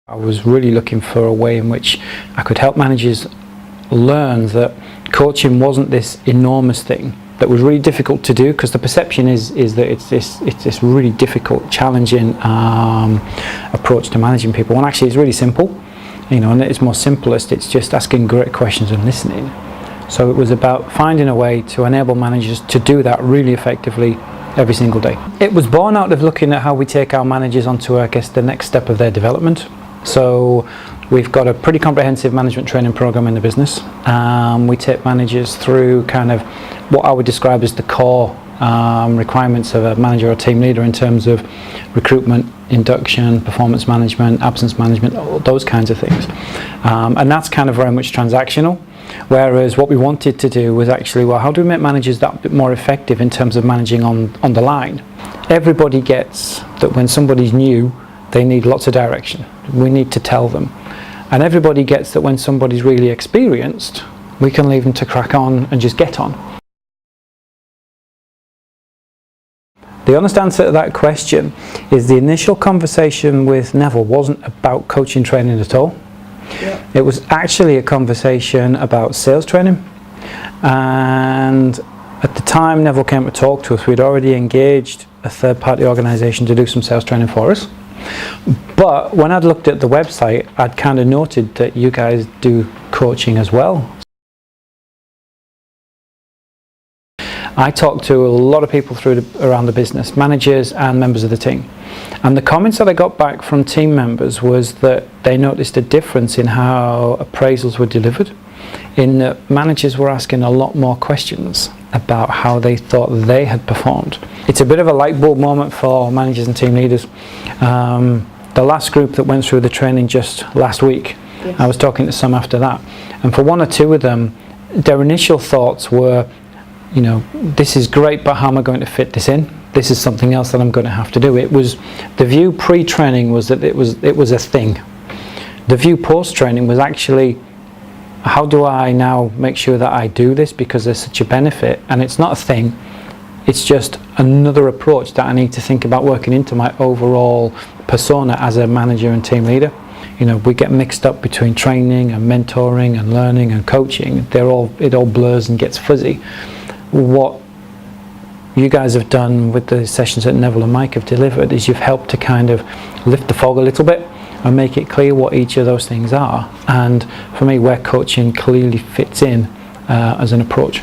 I was really looking for a way in which I could help managers learn that coaching wasn't this enormous thing that was really difficult to do, because the perception is that it's this really difficult, challenging approach to managing people, when actually it's really simple, and at its most simplest it's just asking great questions and listening. So it was about finding a way to enable managers to do that really effectively every single day. It was born out of looking at how we take our managers onto, I guess, the next step of their development. So we've got a pretty comprehensive management training program in the business. We take managers through kind of what I would describe as the core requirements of a manager or team leader in terms of recruitment, induction, performance management, absence management, all those kinds of things. And that's kind of very much transactional. Whereas what we wanted to do was actually, well, how do we make managers that bit more effective in terms of managing on the line? Everybody gets that when somebody's new, they need lots of direction. We need to tell them. And everybody gets that when somebody's really experienced, we can leave them to crack on and just get on. The honest answer to that question is the initial conversation with Neville wasn't about coaching training at all. Yeah. It was actually a conversation about sales training, and at the time Neville came to talk to us, we'd already engaged a third-party organisation to do some sales training for us. But when I'd looked at the website, I'd kind of noted that you guys do coaching as well. I talked to a lot of people around the business, managers and members of the team. And the comments that I got back from team members was that they noticed a difference in how appraisals were delivered, in that managers were asking a lot more questions about how they thought they had performed. It's a bit of a light bulb moment for managers and team leaders. The last group that went through the training just last week, yes. I was talking to some after that, and for one or two of them, their initial thoughts were, this is great, but how am I going to fit this in? This is something else that I'm going to have to do. It was, the view pre-training was that it was a thing. The view post-training was actually, how do I now make sure that I do this because there's such a benefit? And it's not a thing, it's just another approach that I need to think about working into my overall persona as a manager and team leader. We get mixed up between training and mentoring and learning and coaching. It all blurs and gets fuzzy. What you guys have done with the sessions that Neville and Mike have delivered is you've helped to kind of lift the fog a little bit and make it clear what each of those things are, and for me where coaching clearly fits in as an approach.